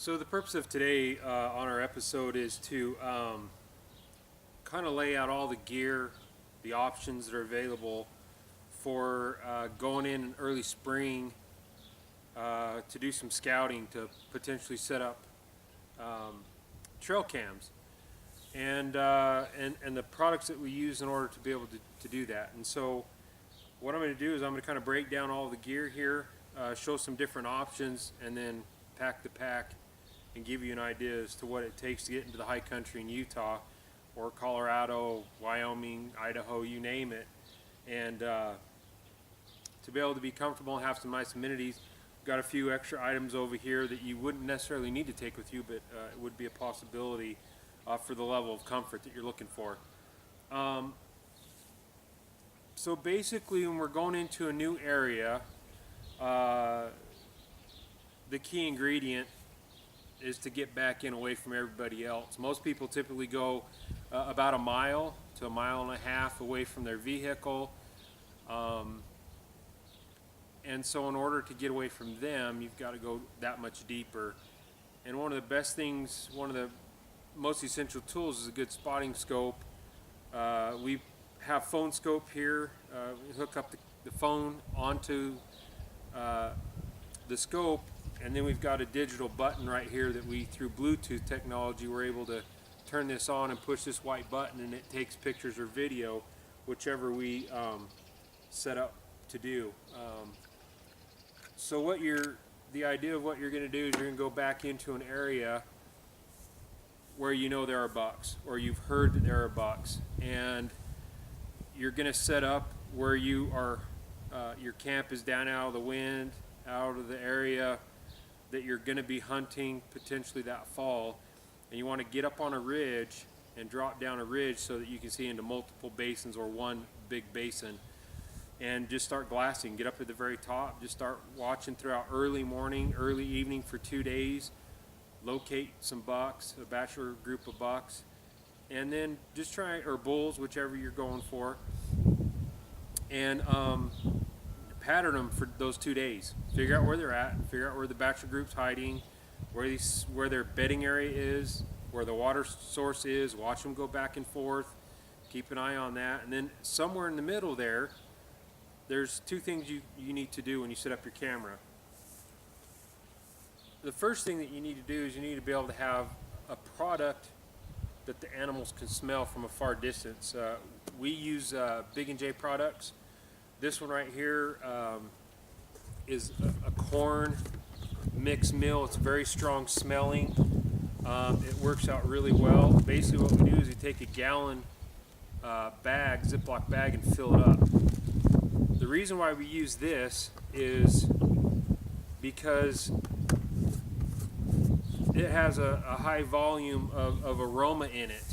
So the purpose of today on our episode is to kind of lay out all the gear, the options that are available for going in early spring to do some scouting to potentially set up trail cams and the products that we use in order to be able to do that. And so what I'm going to do is I'm going to kind of break down all the gear here, show some different options, and then pack the pack and give you an idea as to what it takes to get into the high country in Utah or Colorado, Wyoming, Idaho, you name it, and to be able to be comfortable and have some nice amenities. We've got a few extra items over here that you wouldn't necessarily need to take with you, but it would be a possibility for the level of comfort that you're looking for. So basically, when we're going into a new area, the key ingredient is to get back in away from everybody else. Most people typically go about a mile to a mile and a half away from their vehicle. And so in order to get away from them, you've got to go that much deeper. And one of the best things, one of the most essential tools is a good spotting scope. We have phone scope here. We hook up the phone onto the scope, and then we've got a digital button right here that we, through Bluetooth technology, we're able to turn this on and push this white button, and it takes pictures or video, whichever we set up to do. So the idea of what you're going to do is you're going to go back into an area where you know there are bucks, or you've heard that there are bucks, and you're going to set up where you are, your camp is down out of the wind, out of the area that you're going to be hunting potentially that fall, and you want to get up on a ridge and drop down a ridge so that you can see into multiple basins or one big basin, and just start glassing. Get up at the very top, just start watching throughout early morning, early evening for 2 days, locate some bucks, a bachelor group of bucks, and then just try, or bulls, whichever you're going for, and pattern them for those 2 days. Figure out where they're at, figure out where the bachelor group's hiding, where their bedding area is, where the water source is. Watch them go back and forth, keep an eye on that. And then somewhere in the middle there's two things you need to do when you set up your camera. The first thing that you need to do is you need to be able to have a product that the animals can smell from a far distance. We use Big & J products. This one right here is a corn mixed meal. It's very strong smelling. It works out really well. Basically what we do is we take a gallon bag, Ziploc bag, and fill it up. The reason why we use this is because it has a high volume of aroma in it.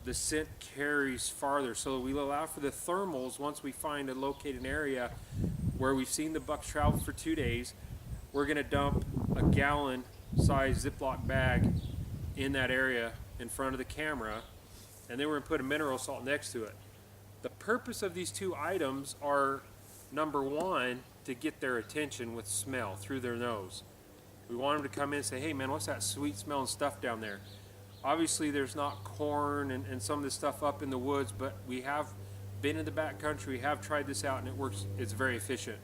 The scent carries farther, so we allow for the thermals. Once we find a located area where we've seen the bucks travel for 2 days, we're going to dump a gallon size Ziploc bag in that area in front of the camera, and then we're going to put a mineral salt next to it. The purpose of these two items are, number one, to get their attention with smell through their nose. We want them to come in and say, hey man, what's that sweet smelling stuff down there? Obviously there's not corn and some of this stuff up in the woods, but we have been in the back country, we have tried this out, and it works. It's very efficient.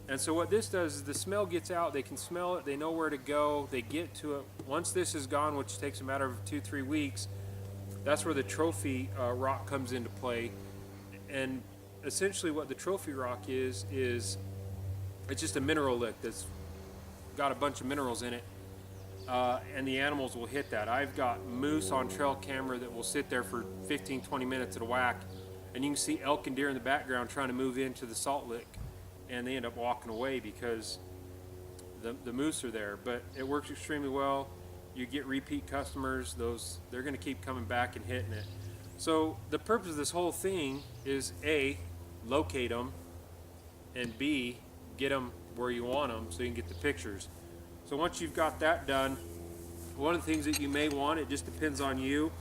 And so what this does is the smell gets out, they can smell it, they know where to go, they get to it. Once this is gone, which takes a matter of 2-3 weeks, that's where the trophy rock comes into play. And essentially what the trophy rock is it's just a mineral lick that's got a bunch of minerals in it, and the animals will hit that. I've got moose on trail camera that will sit there for 15-20 minutes at a whack, and you can see elk and deer in the background trying to move into the salt lick, and they end up walking away because the moose are there. But it works extremely well. You get repeat customers. They're going to keep coming back and hitting it. So the purpose of this whole thing is A, locate them, and B, get them where you want them so you can get the pictures. So once you've got that done, one of the things that you may want, it just depends on you.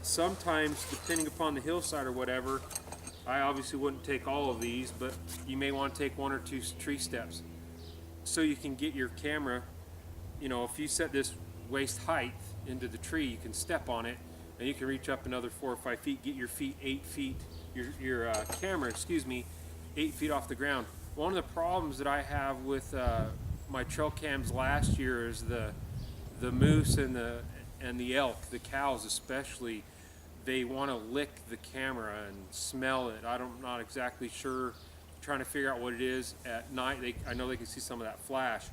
Sometimes, depending upon the hillside or whatever, I obviously wouldn't take all of these, but you may want to take 1 or 2 tree steps so you can get your camera you know, if you set this waist height into the tree, you can step on it, and you can reach up another 4 or 5 feet, get your feet 8 feet, your camera, excuse me, 8 feet off the ground. One of the problems that I have with my trail cams last year is the moose and the elk, the cows especially. They want to lick the camera and smell it. I'm not exactly sure. Trying to figure out what it is at night. I know they can see some of that flash.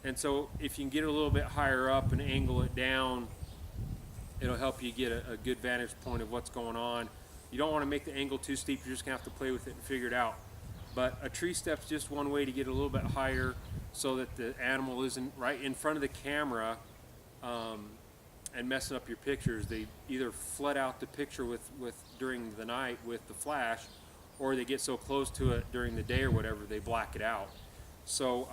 And so if you can get it a little bit higher up and angle it down, it'll help you get a good vantage point of what's going on. You don't want to make the angle too steep. You're just going to have to play with it and figure it out. But a tree step's just one way to get a little bit higher so that the animal isn't right in front of the camera and messing up your pictures. They either flood out the picture with during the night with the flash, or they get so close to it during the day or whatever, they black it out. So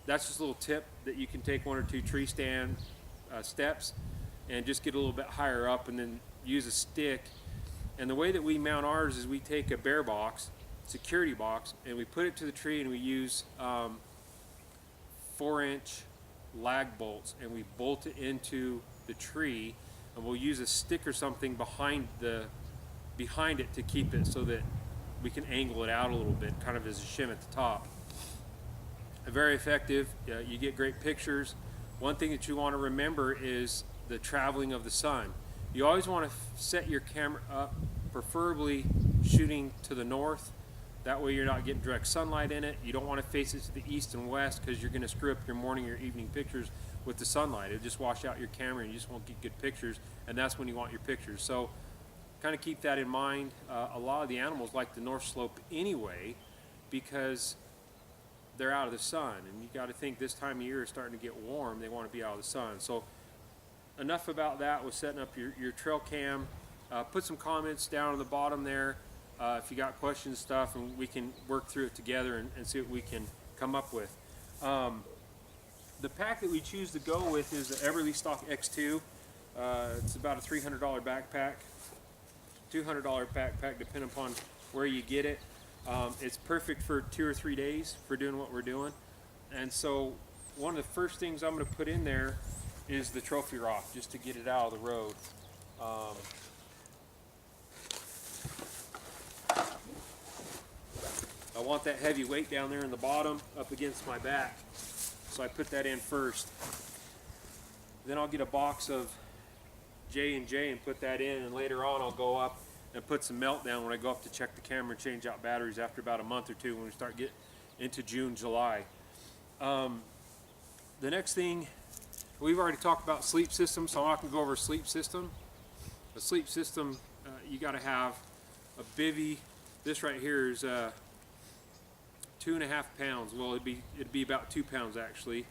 that's just a little tip that you can take 1 or 2 tree stand steps and just get a little bit higher up, and then use a stick. And the way that we mount ours is we take a bear box, security box, and we put it to the tree, and we use 4-inch lag bolts, and we bolt it into the tree, and we'll use a stick or something behind it to keep it so that we can angle it out a little bit, kind of as a shim at the top. Very effective. You get great pictures. One thing that you want to remember is the traveling of the sun. You always want to set your camera up, preferably shooting to the north. That way you're not getting direct sunlight in it. You don't want to face it to the east and west, because you're going to screw up your morning or evening pictures with the sunlight. It'll just wash out your camera and you just won't get good pictures, and that's when you want your pictures. So kind of keep that in mind. A lot of the animals like the north slope anyway, because they're out of the sun, and you got to think this time of year is starting to get warm. They want to be out of the sun. So enough about that with setting up your trail cam. Put some comments down on the bottom there if you got questions, stuff, and we can work through it together and see what we can come up with. The pack that we choose to go with is the Everly Stock X2. It's about a $300 backpack, $200 backpack depending upon where you get it. It's perfect for 2 or 3 days for doing what we're doing. And so one of the first things I'm going to put in there is the trophy rock, just to get it out of the road. I want that heavy weight down there in the bottom up against my back, so I put that in first. Then I'll get a box of J&J and put that in, and later on I'll go up and put some melt down when I go up to check the camera and change out batteries after about a month or two, when we start getting into June, July. The next thing, we've already talked about sleep system, so I'm not going to go over sleep system. The sleep system, you got to have a bivy. This right here is 2.5 pounds. Well, it'd be about 2 pounds actually.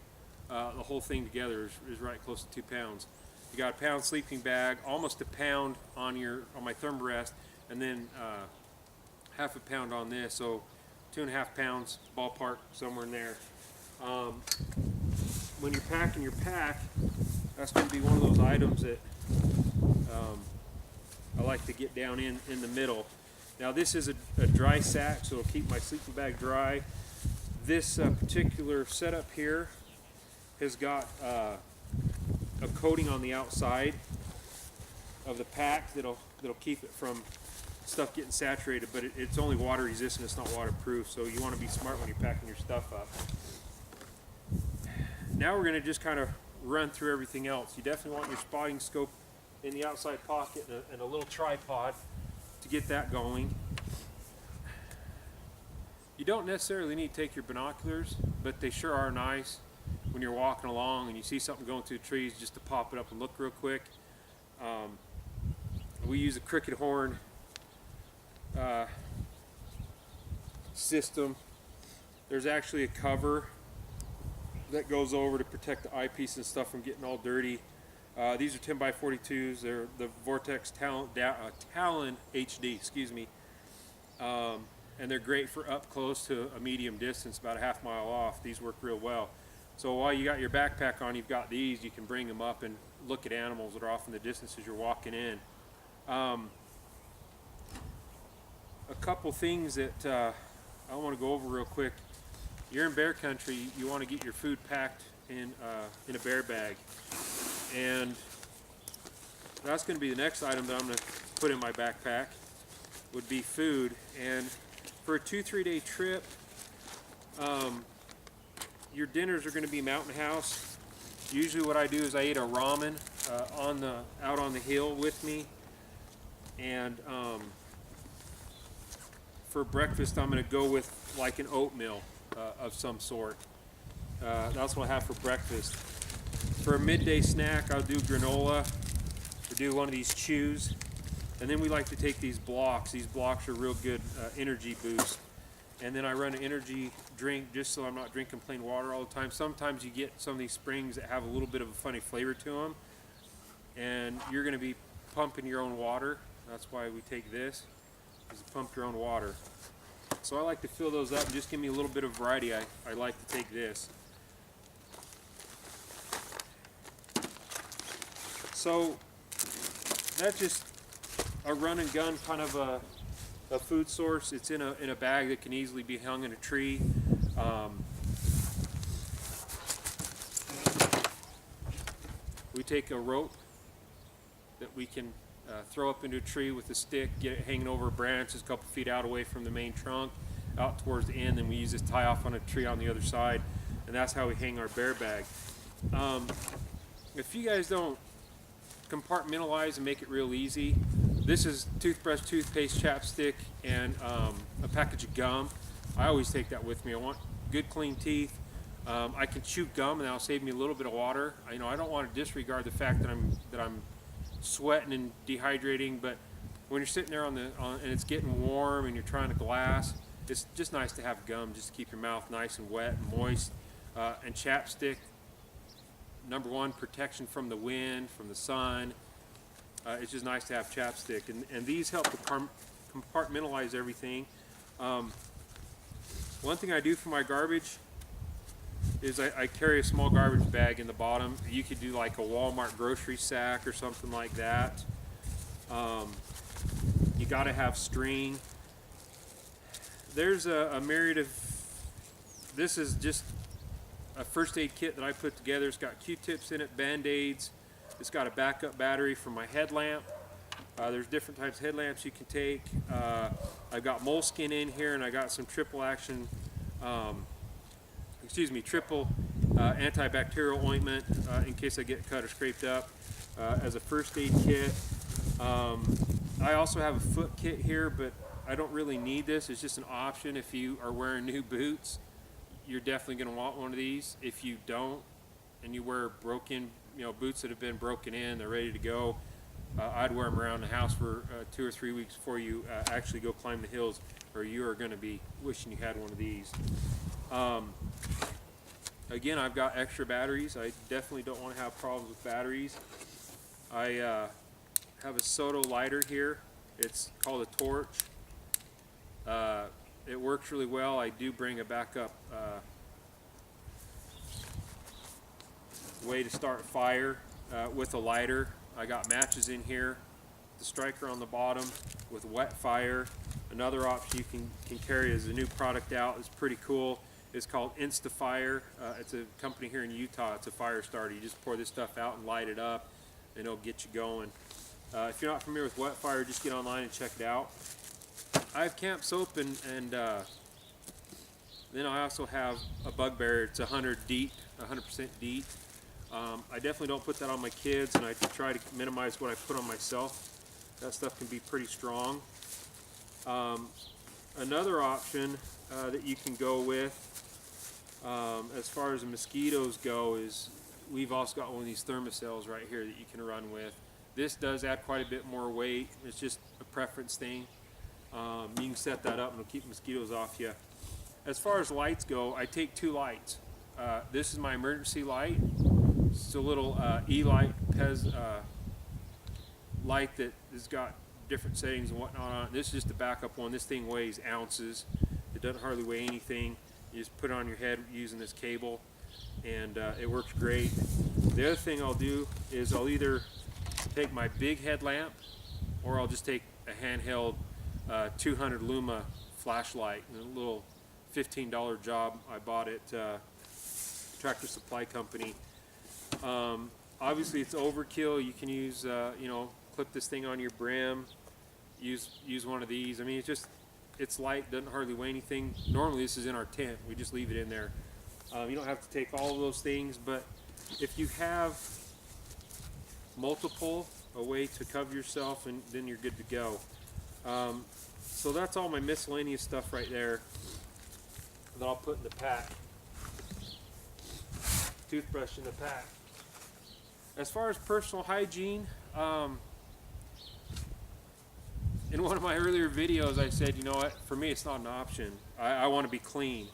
The whole thing together is right close to 2 pounds. You got a pound sleeping bag, almost a pound on my thermarest, and then half a pound on this, so 2.5 pounds, ballpark, somewhere in there. When you're packing your pack, that's going to be one of those items that I like to get down in the middle. Now this is a dry sack, so it'll keep my sleeping bag dry. This particular setup here has got a coating on the outside of the pack that'll keep it from stuff getting saturated, but it's only water resistant, it's not waterproof, so you want to be smart when you're packing your stuff up. Now we're going to just kind of run through everything else. You definitely want your spotting scope in the outside pocket and a little tripod to get that going. You don't necessarily need to take your binoculars, but they sure are nice when you're walking along and you see something going through the trees, just to pop it up and look real quick. We use a cricket horn system. There's actually a cover that goes over to protect the eyepiece and stuff from getting all dirty. These are 10x42s. They're the Vortex Talon HD, excuse me. And they're great for up close to a medium distance, about a half mile off. These work real well. So while you got your backpack on, you've got these, you can bring them up and look at animals that are off in the distance as you're walking in. A couple things that I want to go over real quick. You're in bear country, you want to get your food packed in a bear bag. And that's going to be the next item that I'm going to put in my backpack, would be food. And for a 2-3 day trip, your dinners are going to be Mountain House. Usually what I do is I eat a ramen out on the hill with me, and for breakfast I'm going to go with like an oatmeal of some sort. That's what I have for breakfast. For a midday snack, I'll do granola or do one of these chews, and then we like to take these blocks. These blocks are real good energy boost. And then I run an energy drink just so I'm not drinking plain water all the time. Sometimes you get some of these springs that have a little bit of a funny flavor to them, and you're going to be pumping your own water. That's why we take this, is to pump your own water. So I like to fill those up and just give me a little bit of variety. I like to take this. So that's just a run and gun kind of a food source. It's in a bag that can easily be hung in a tree. We take a rope that we can throw up into a tree with a stick, get it hanging over a branch just a couple feet out away from the main trunk, out towards the end, and we use this tie off on a tree on the other side, and that's how we hang our bear bag. If you guys don't compartmentalize and make it real easy, this is toothbrush, toothpaste, chapstick, and a package of gum. I always take that with me. I want good clean teeth. I can chew gum, and that'll save me a little bit of water. I don't want to disregard the fact that I'm sweating and dehydrating, but when you're sitting there and it's getting warm and you're trying to glass, it's just nice to have gum just to keep your mouth nice and wet and moist. And chapstick, number one, protection from the wind, from the sun. It's just nice to have chapstick, and these help to compartmentalize everything. One thing I do for my garbage is I carry a small garbage bag in the bottom. You could do like a Walmart grocery sack or something like that. You got to have string. There's a myriad of, this is just a first aid kit that I put together. It's got Q-tips in it, Band-Aids. It's got a backup battery for my headlamp. There's different types of headlamps you can take. I've got moleskin in here, and I got some triple antibacterial ointment in case I get cut or scraped up as a first aid kit. I also have a foot kit here, but I don't really need this. It's just an option. If you are wearing new boots, you're definitely going to want one of these. If you don't, and you wear broken, boots that have been broken in, they're ready to go, I'd wear them around the house for 2 or 3 weeks before you actually go climb the hills, or you are going to be wishing you had one of these. Again, I've got extra batteries. I definitely don't want to have problems with batteries. I have a Soto lighter here. It's called a torch. It works really well. I do bring a backup way to start fire with a lighter. I got matches in here, the striker on the bottom with wet fire. Another option you can carry is a new product out. It's pretty cool. It's called Insta Fire. It's a company here in Utah. It's a fire starter. You just pour this stuff out and light it up, and it'll get you going. If you're not familiar with wet fire, just get online and check it out. I have camp soap, and then I also have a Bugbear. It's 100% DEET. I definitely don't put that on my kids, and I try to minimize what I put on myself. That stuff can be pretty strong. Another option that you can go with, as far as the mosquitoes go, is we've also got one of these Therma Cells right here that you can run with. This does add quite a bit more weight. It's just a preference thing. You can set that up and it'll keep mosquitoes off you. As far as lights go, I take 2 lights. This is my emergency light. It's a little E-light Pez light that has got different settings and whatnot on it. This is just the backup one. This thing weighs ounces. It doesn't hardly weigh anything. You just put it on your head using this cable, and it works great. The other thing I'll do is I'll either take my big headlamp, or I'll just take a handheld 200 Luma flashlight, a little $15 job. I bought it Tractor Supply Company. Obviously, it's overkill. You can use, you know, clip this thing on your brim. Use one of these. I mean, it's light, doesn't hardly weigh anything. Normally, this is in our tent. We just leave it in there. You don't have to take all of those things, but if you have multiple, a way to cover yourself, and then you're good to go. So that's all my miscellaneous stuff right there that I'll put in the pack. Toothbrush in the pack. As far as personal hygiene, in one of my earlier videos I said, you know what, for me it's not an option. I want to be clean.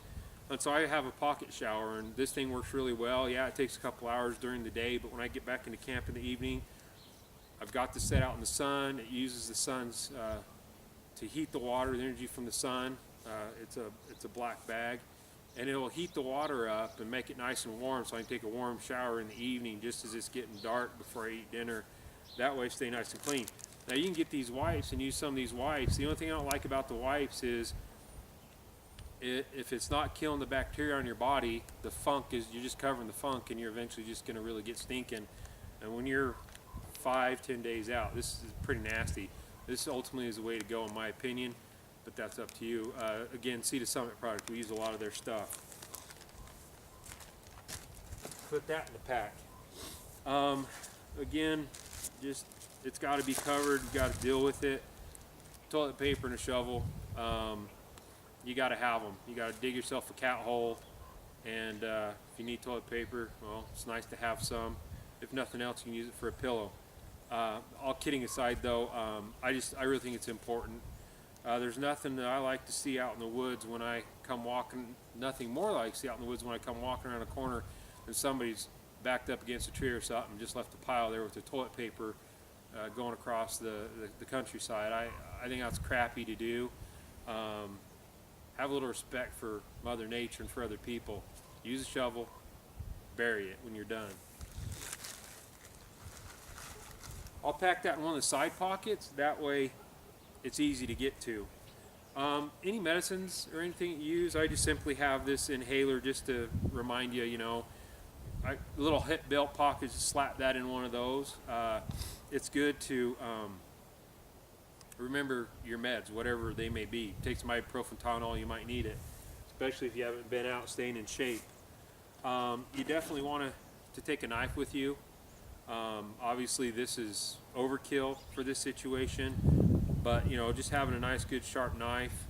And so I have a pocket shower, and this thing works really well. Yeah, it takes a couple hours during the day, but when I get back into camp in the evening, I've got this set out in the sun. It uses the sun's to heat the water, the energy from the sun. It's a black bag, and it'll heat the water up and make it nice and warm, so I can take a warm shower in the evening just as it's getting dark before I eat dinner. That way I stay nice and clean. Now you can get these wipes and use some of these wipes. The only thing I don't like about the wipes is if it's not killing the bacteria on your body, the funk is, you're just covering the funk, and you're eventually just going to really get stinking. And when you're 5-10 days out, this is pretty nasty. This ultimately is the way to go in my opinion, but that's up to you. Again, Sea to Summit product, we use a lot of their stuff. Put that in the pack. Again, just, it's got to be covered. You got to deal with it. Toilet paper and a shovel. You got to have them. You got to dig yourself a cat hole, and if you need toilet paper, well, it's nice to have some. If nothing else, you can use it for a pillow. All kidding aside, though, I really think it's important. There's nothing that I like to see out in the woods when I come walking. Nothing more like to see out in the woods when I come walking around a corner and somebody's backed up against a tree or something and just left a pile there with the toilet paper going across the countryside. I think that's crappy to do. Have a little respect for Mother Nature and for other people. Use a shovel, bury it when you're done. I'll pack that in one of the side pockets. That way it's easy to get to. Any medicines or anything you use, I just simply have this inhaler just to remind you, you know, a little hip belt pocket, just slap that in one of those. It's good to remember your meds, whatever they may be. Take some ibuprofen, Tylenol, you might need it, especially if you haven't been out staying in shape. You definitely want to take a knife with you. Obviously this is overkill for this situation, but you know, just having a nice good sharp knife.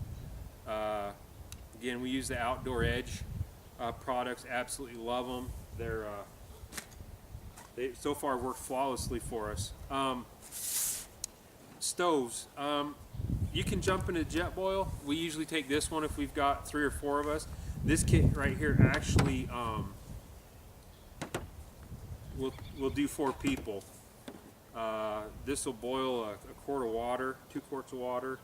Again, we use the Outdoor Edge products. Absolutely love them. They so far work flawlessly for us. Stoves. You can jump into jet boil. We usually take this one if we've got 3 or 4 of us. This kit right here actually will do 4 people. This will boil a quart of water, 2 quarts of water.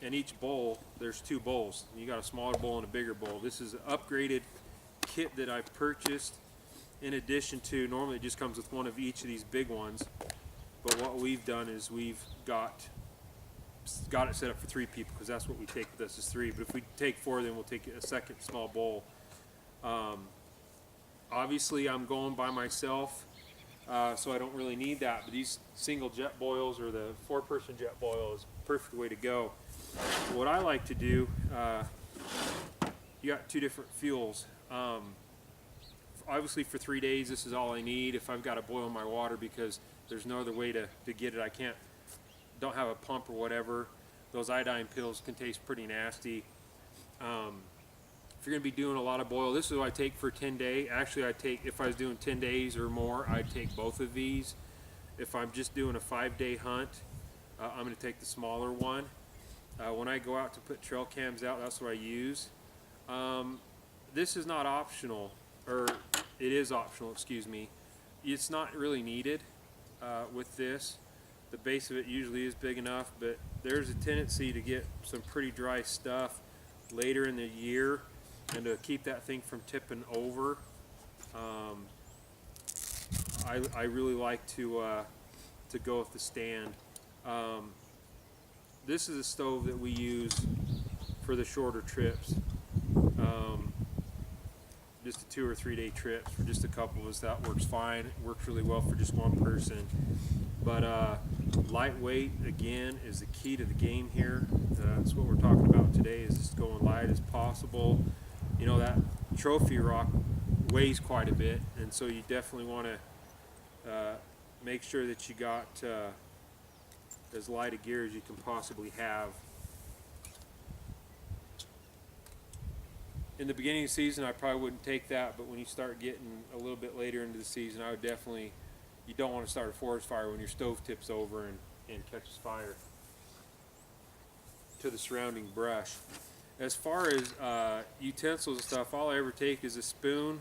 In each bowl, there's 2 bowls. You got a smaller bowl and a bigger bowl. This is an upgraded kit that I've purchased in addition to, normally it just comes with one of each of these big ones. But what we've done is we've got it set up for 3 people, because that's what we take with us is 3. But if we take 4, then we'll take a second small bowl. Obviously, I'm going by myself, so I don't really need that. But these single jet boils or the 4-person jet boil is the perfect way to go. What I like to do, you got 2 different fuels. Obviously, for 3 days, this is all I need. If I've got to boil my water because there's no other way to get it, don't have a pump or whatever, those iodine pills can taste pretty nasty. If you're going to be doing a lot of boil, this is what I take for 10 days. Actually, if I was doing 10 days or more, I'd take both of these. If I'm just doing a 5-day hunt, I'm going to take the smaller one. When I go out to put trail cams out, that's what I use. This is not optional, or it is optional, excuse me. It's not really needed with this. The base of it usually is big enough, but there's a tendency to get some pretty dry stuff later in the year, and to keep that thing from tipping over, I really like to go with the stand. This is a stove that we use for the shorter trips. just a 2 or 3 day trip for just a couple of us. That works fine. It works really well for just one person. But lightweight, again, is the key to the game here. That's what we're talking about today, is just going light as possible. You know, that trophy rock weighs quite a bit, and so you definitely want to make sure that you got as light a gear as you can possibly have. In the beginning of the season, I probably wouldn't take that, but when you start getting a little bit later into the season, I would definitely, you don't want to start a forest fire when your stove tips over and catches fire to the surrounding brush. As far as utensils and stuff, all I ever take is a spoon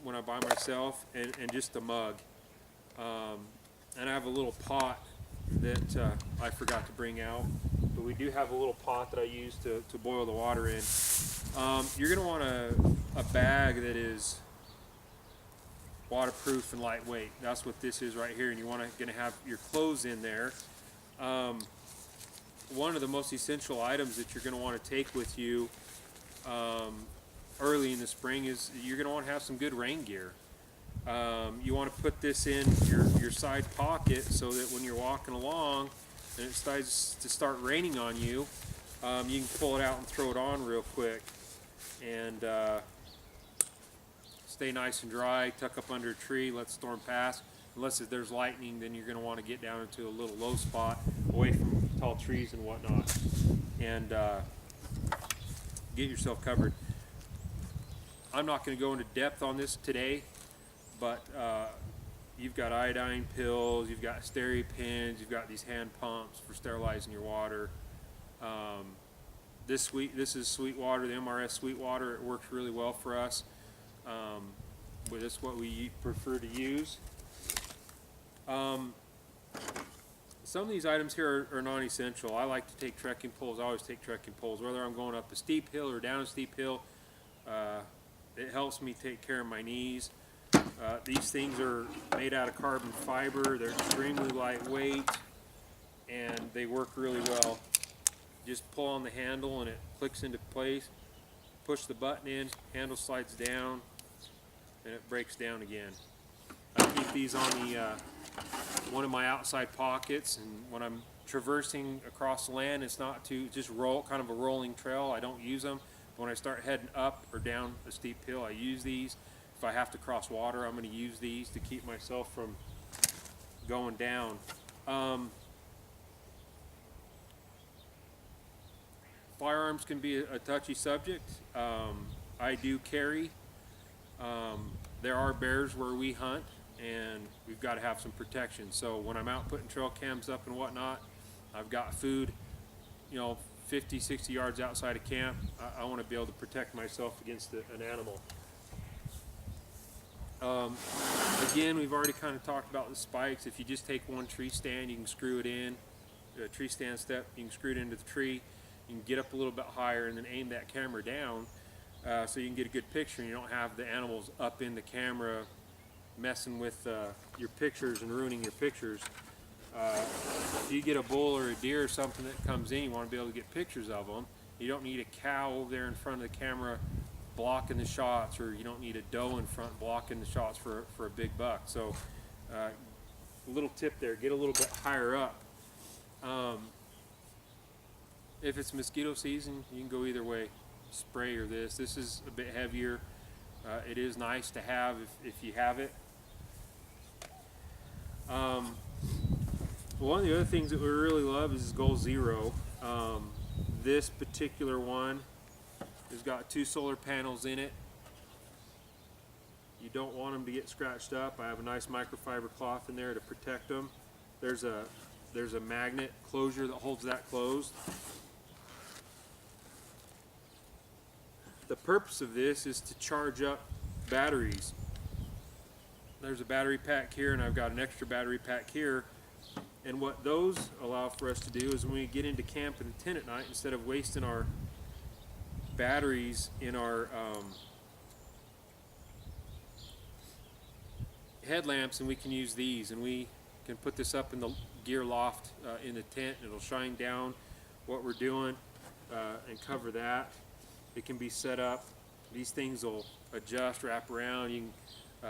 when I buy myself, and just a mug. And I have a little pot that I forgot to bring out, but we do have a little pot that I use to boil the water in. You're going to want a bag that is waterproof and lightweight. That's what this is right here, and you're going to have your clothes in there. One of the most essential items that you're going to want to take with you early in the spring is you're going to want to have some good rain gear. You want to put this in your side pocket so that when you're walking along and it starts to start raining on you, you can pull it out and throw it on real quick, and stay nice and dry. Tuck up under a tree, let the storm pass. Unless if there's lightning, then you're going to want to get down into a little low spot away from tall trees and whatnot, and get yourself covered. I'm not going to go into depth on this today, but you've got iodine pills, you've got SteriPens, you've got these hand pumps for sterilizing your water. This is sweet water, the MRS sweet water. It works really well for us, but it's what we prefer to use. Some of these items here are non-essential. I like to take trekking poles. I always take trekking poles, whether I'm going up a steep hill or down a steep hill. It helps me take care of my knees. These things are made out of carbon fiber. They're extremely lightweight, and they work really well. Just pull on the handle and it clicks into place. Push the button in, handle slides down, and it breaks down again. I keep these on the one of my outside pockets, and when I'm traversing across the land, it's not to just roll, kind of a rolling trail. I don't use them. When I start heading up or down a steep hill, I use these. If I have to cross water, I'm going to use these to keep myself from going down. Firearms can be a touchy subject. I do carry. There are bears where we hunt, and we've got to have some protection. So when I'm out putting trail cams up and whatnot, I've got food, 50, 60 yards outside of camp. I want to be able to protect myself against an animal. Again, we've already kind of talked about the spikes. If you just take one tree stand, you can screw it in. A tree stand step, you can screw it into the tree. You can get up a little bit higher and then aim that camera down so you can get a good picture, and you don't have the animals up in the camera messing with your pictures and ruining your pictures. If you get a bull or a deer or something that comes in, you want to be able to get pictures of them. You don't need a cow over there in front of the camera blocking the shots, or you don't need a doe in front blocking the shots for a big buck. So a little tip there, get a little bit higher up. If it's mosquito season, you can go either way, spray or this. This is a bit heavier. It is nice to have if you have it. One of the other things that we really love is Goal Zero. This particular one has got 2 solar panels in it. You don't want them to get scratched up. I have a nice microfiber cloth in there to protect them. There's a magnet closure that holds that closed. The purpose of this is to charge up batteries. There's a battery pack here, and I've got an extra battery pack here. And what those allow for us to do is when we get into camp in the tent at night, instead of wasting our batteries in our headlamps, and we can use these, and we can put this up in the gear loft in the tent, and it'll shine down what we're doing and cover that. It can be set up These things will adjust, wrap around. You can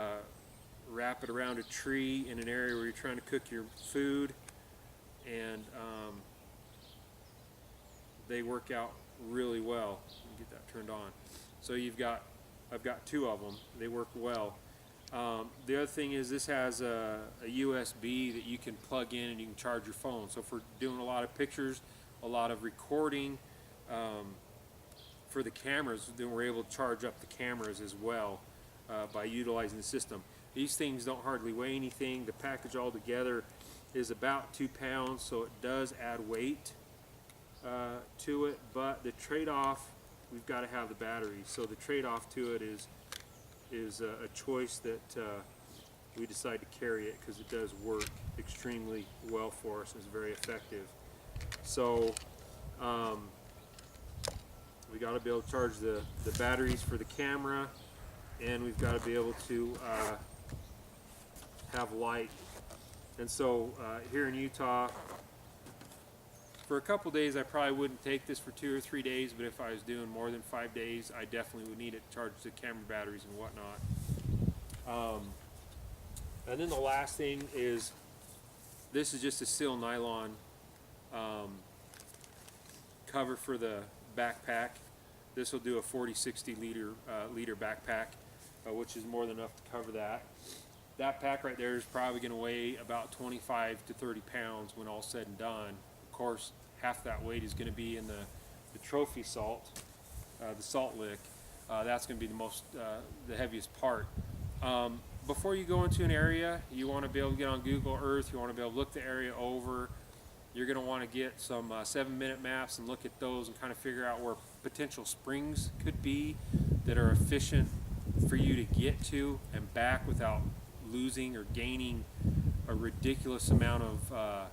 wrap it around a tree in an area where you're trying to cook your food, and they work out really well. Let me get that turned on. So I've got 2 of them. They work well. The other thing is this has a USB that you can plug in and you can charge your phone. So if we're doing a lot of pictures, a lot of recording for the cameras, then we're able to charge up the cameras as well by utilizing the system. These things don't hardly weigh anything. The package altogether is about 2 pounds, so it does add weight to it, but the trade-off, we've got to have the batteries. So the trade-off to it is a choice that we decide to carry it because it does work extremely well for us. It's very effective. So we got to be able to charge the batteries for the camera, and we've got to be able to have light. And so here in Utah, for a couple days I probably wouldn't take this for 2 or 3 days, but if I was doing more than 5 days, I definitely would need it to charge the camera batteries and whatnot. And then the last thing is, this is just a steel nylon cover for the backpack. This will do a 40-60 liter backpack, which is more than enough to cover that. That pack right there is probably going to weigh about 25 to 30 pounds when all said and done. Of course, half that weight is going to be in the trophy salt, the salt lick. That's going to be the heaviest part. Before you go into an area, you want to be able to get on Google Earth. You want to be able to look the area over. You're going to want to get some 7-minute maps and look at those and kind of figure out where potential springs could be that are efficient for you to get to and back without losing or gaining a ridiculous amount of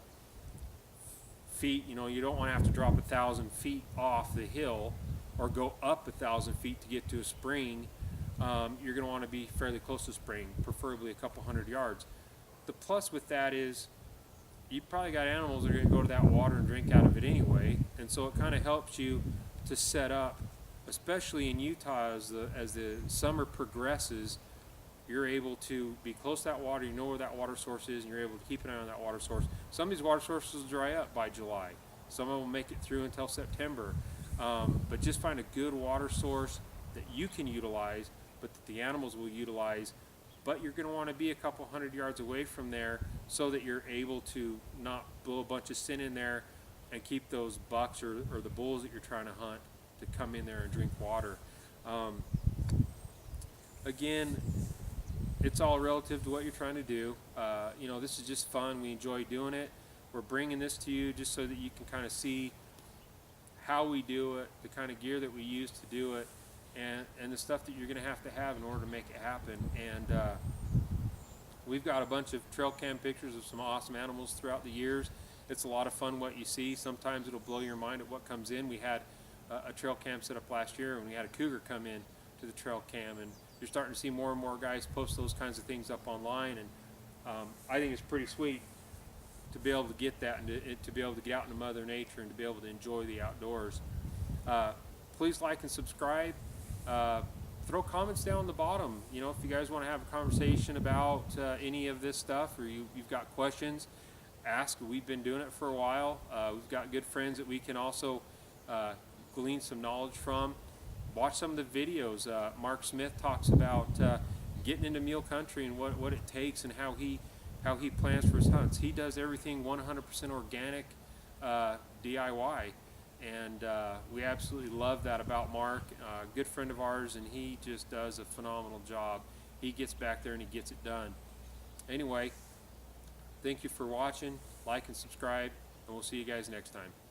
feet. You know, you don't want to have to drop 1,000 feet off the hill or go up 1,000 feet to get to a spring. You're going to want to be fairly close to a spring, preferably a couple hundred yards. The plus with that is you probably got animals that are going to go to that water and drink out of it anyway, and so it kind of helps you to set up, especially in Utah as the summer progresses. You're able to be close to that water, you know where that water source is, and you're able to keep an eye on that water source. Some of these water sources will dry up by July. Some of them will make it through until September. But just find a good water source that you can utilize, but that the animals will utilize. But you're going to want to be a couple hundred yards away from there so that you're able to not blow a bunch of sin in there and keep those bucks or the bulls that you're trying to hunt to come in there and drink water. Again, it's all relative to what you're trying to do. You know, this is just fun. We enjoy doing it. We're bringing this to you just so that you can kind of see how we do it, the kind of gear that we use to do it, and the stuff that you're going to have in order to make it happen. And we've got a bunch of trail cam pictures of some awesome animals throughout the years. It's a lot of fun what you see. Sometimes it'll blow your mind at what comes in. We had a trail cam set up last year, and we had a cougar come in to the trail cam, and you're starting to see more and more guys post those kinds of things up online, and I think it's pretty sweet to be able to get that and to be able to get out into Mother Nature and to be able to enjoy the outdoors. Please like and subscribe. Throw comments down the bottom. You know, if you guys want to have a conversation about any of this stuff, or you've got questions, ask. We've been doing it for a while. We've got good friends that we can also glean some knowledge from. Watch some of the videos. Mark Smith talks about getting into mule country and what it takes and how he plans for his hunts. He does everything 100% organic, DIY, and we absolutely love that about Mark. Good friend of ours, and he just does a phenomenal job. He gets back there and he gets it done. Anyway, thank you for watching. Like and subscribe, and we'll see you guys next time.